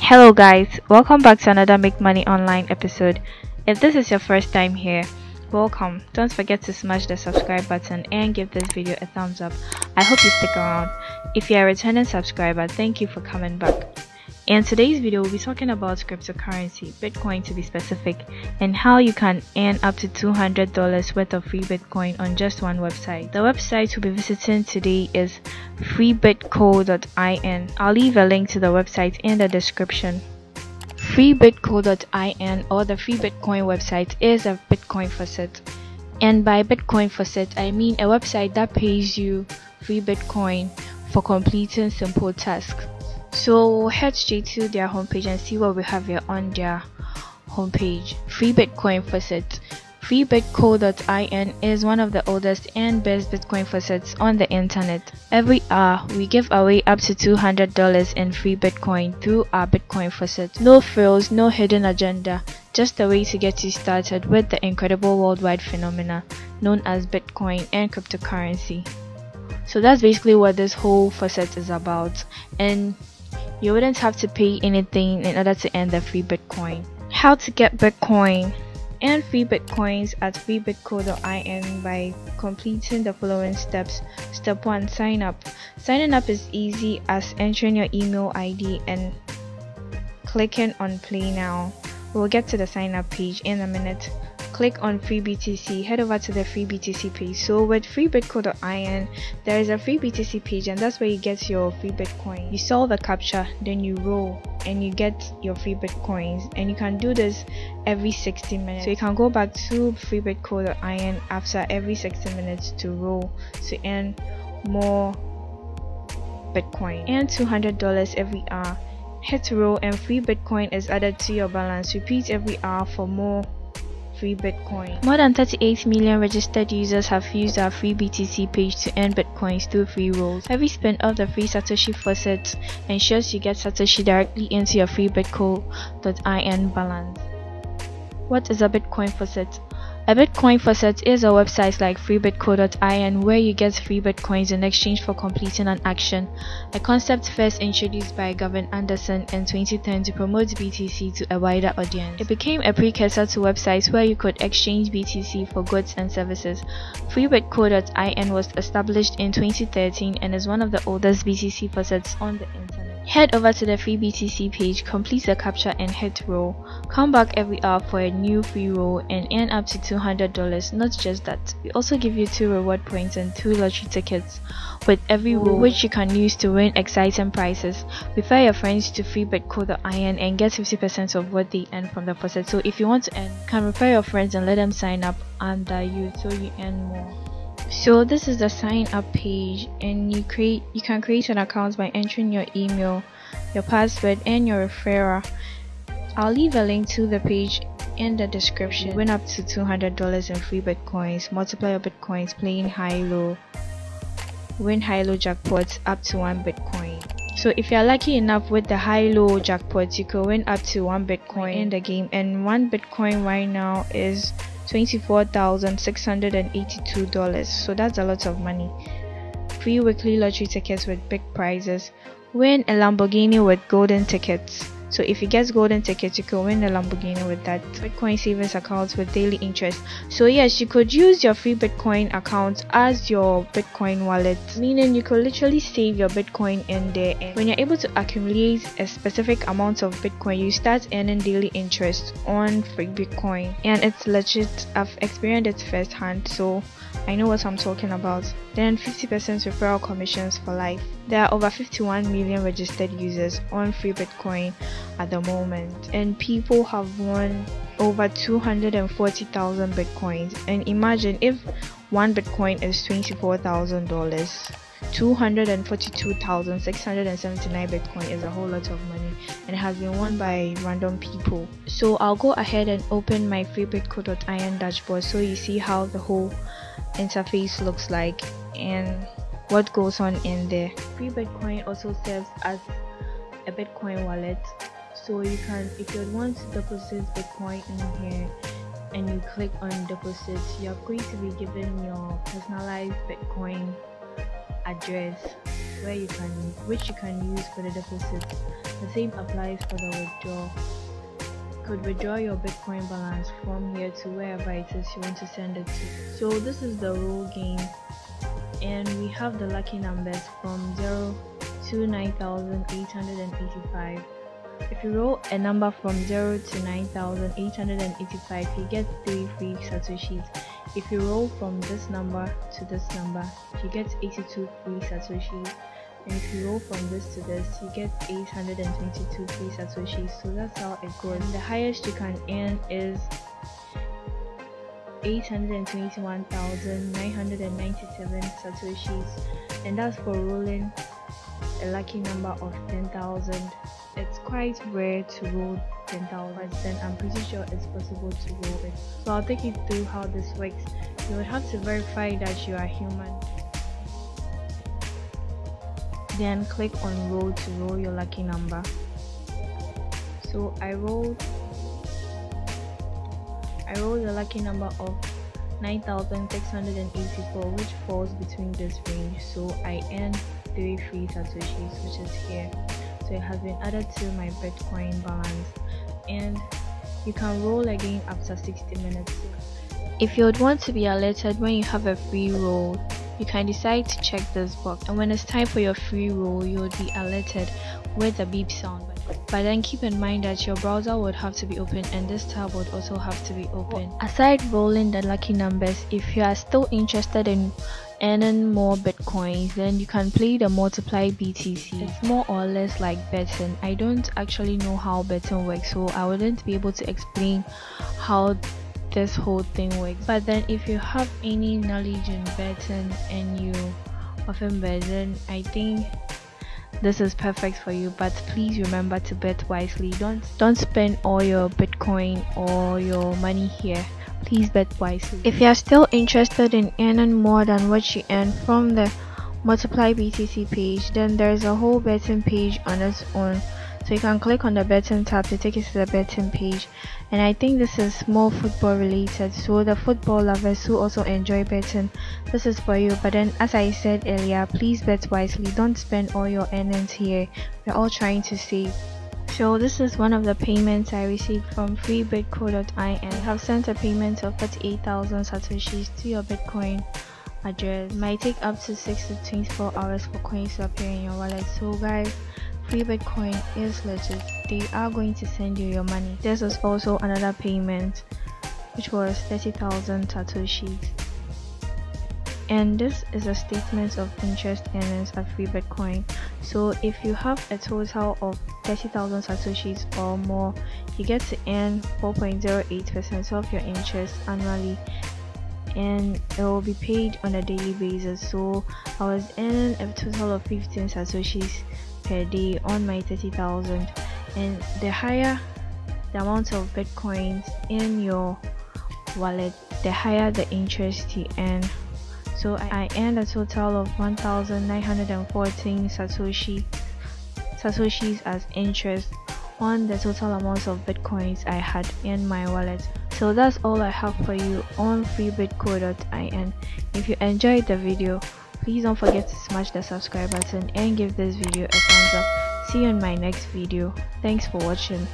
Hello guys, welcome back to another Make Money Online episode. If this is your first time here, welcome. Don't forget to smash the subscribe button and give this video a thumbs up. I hope you stick around. If you are a returning subscriber, thank you for coming back. In today's video, we'll be talking about cryptocurrency, Bitcoin to be specific, and how you can earn up to $200 worth of free Bitcoin on just one website. The website we'll be visiting today is freebitco.in. I'll leave a link to the website in the description. Freebitco.in, or the Free Bitcoin website, is a Bitcoin faucet. And by Bitcoin faucet, I mean a website that pays you free Bitcoin for completing simple tasks. So head straight to their homepage and see what we have here on their homepage. Free Bitcoin faucet. Freebitco.in is one of the oldest and best Bitcoin faucets on the internet. Every hour, we give away up to $200 in free Bitcoin through our Bitcoin faucet. No frills, no hidden agenda, just a way to get you started with the incredible worldwide phenomena known as Bitcoin and cryptocurrency. So that's basically what this whole faucet is about, and you wouldn't have to pay anything in order to earn the free Bitcoin. How to get Bitcoin and free Bitcoins at freebitco.in by completing the following steps. Step 1. Sign up. Signing up is easy as entering your email ID and clicking on play now. We'll get to the sign up page in a minute. Click on free BTC, head over to the free BTC page. So with freebitco.in, there is a free BTC page, and that's where you get your free Bitcoin. You solve a captcha, then you roll and you get your free Bitcoins, and you can do this every 60 minutes. So you can go back to freebitco.in after every 60 minutes to roll to earn more Bitcoin and $200 every hour. Hit roll and free Bitcoin is added to your balance. Repeat every hour for more free Bitcoin. More than 38 million registered users have used our free BTC page to earn Bitcoins through free rolls. Every spin of the free Satoshi faucet ensures you get Satoshi directly into your freebitco.in balance. What is a Bitcoin faucet? A Bitcoin faucet is a website like freebitco.in where you get free Bitcoins in exchange for completing an action, a concept first introduced by Gavin Anderson in 2010 to promote BTC to a wider audience. It became a precursor to websites where you could exchange BTC for goods and services. Freebitco.in was established in 2013 and is one of the oldest BTC faucets on the internet. Head over to the free BTC page, complete the captcha and hit roll. Come back every hour for a new free roll and earn up to $200. Not just that, we also give you 2 reward points and 2 lottery tickets with every roll, which you can use to win exciting prizes. Refer your friends to freebitco.in and get 50% of what they earn from the faucet. So if you want to earn, you can refer your friends and let them sign up under you so you earn more. So this is the sign up page, and you can create an account by entering your email, your password and your referrer. I'll leave a link to the page in the description. Win up to $200 in free Bitcoins. Multiply your Bitcoins playing high-low. Win high-low jackpots up to 1 Bitcoin. So if you're lucky enough with the high-low jackpots, you could win up to 1 Bitcoin in the game, and 1 Bitcoin right now is $24,682, so that's a lot of money. Free weekly lottery tickets with big prizes. Win a Lamborghini with golden tickets. So if you get golden tickets, you can win a Lamborghini with that. Bitcoin savings accounts with daily interest. So yes, you could use your free Bitcoin account as your Bitcoin wallet, meaning you could literally save your Bitcoin in there, and when you're able to accumulate a specific amount of Bitcoin, you start earning daily interest on free Bitcoin, and it's legit. I've experienced it firsthand, so I know what I'm talking about. Then 50% referral commissions for life. There are over 51 million registered users on free Bitcoin at the moment, and people have won over 240,000 Bitcoins. And imagine if 1 Bitcoin is $24,000. 242,679 Bitcoin is a whole lot of money, and it has been won by random people. So I'll go ahead and open my freebitco.in dashboard so you see how the whole interface looks like and what goes on in there. Free Bitcoin also serves as a Bitcoin wallet, so you can, if you want to deposit Bitcoin in here and you click on deposit, you're going to be given your personalized Bitcoin address which you can use for the deposit. The same applies for the withdrawal. You could withdraw your Bitcoin balance from here to wherever it is you want to send it to. So this is the roll game, and we have the lucky numbers from 0 to 9,885. If you roll a number from 0 to 9,885, you get 3 free satoshis. If you roll from this number to this number, you get 82 free satoshis. And if you roll from this to this, you get 822 free satoshis. So that's how it goes. And the highest you can earn is 821,997 satoshis, and that's for rolling a lucky number of 10,000. It's quite rare to roll 10,000, but then I'm pretty sure it's possible to roll it. So I'll take you through how this works. You would have to verify that you are human. Then click on roll to roll your lucky number. So I rolled a lucky number of 9,684, which falls between this range. So I earned 3 free satoshis, which is here. So it has been added to my Bitcoin balance, and you can roll again after 60 minutes. If you would want to be alerted when you have a free roll, you can decide to check this box, and when it's time for your free roll, you would be alerted with a beep sound. But then keep in mind that your browser would have to be open, and this tab would also have to be open. Aside rolling the lucky numbers, if you are still interested in earning more Bitcoins, then you can play the multiply BTC. It's more or less like betting. I don't actually know how betting works, so I wouldn't be able to explain how this whole thing works. But then if you have any knowledge in betting and you often bet, then I think this is perfect for you. But please remember to bet wisely. Don't spend all your Bitcoin or your money here. Please bet wisely. If you are still interested in earning more than what you earn from the multiply BTC page, then there is a whole betting page on its own. So you can click on the betting tab to take you to the betting page, and I think this is more football related, so the football lovers who also enjoy betting, this is for you. But then, as I said earlier, please bet wisely. Don't spend all your earnings here. We're all trying to save. So this is one of the payments I received from freebitco.in. I have sent a payment of 48,000 satoshis to your Bitcoin address. It might take up to 6 to 24 hours for coins to appear in your wallet. So guys, Free Bitcoin is legit. They are going to send you your money. This was also another payment, which was 30,000 satoshis. And this is a statement of interest earnings at Free Bitcoin. So if you have a total of 30,000 satoshis or more, you get to earn 4.08% of your interest annually, and it will be paid on a daily basis. So I was earning a total of 15 satoshis per day on my 30,000, and the higher the amount of Bitcoins in your wallet, the higher the interest you earn. So I earned a total of 1,914 satoshis as interest on the total amount of Bitcoins I had in my wallet. So that's all I have for you on freebitco.in. If you enjoyed the video, please don't forget to smash the subscribe button and give this video a thumbs up. See you in my next video. Thanks for watching.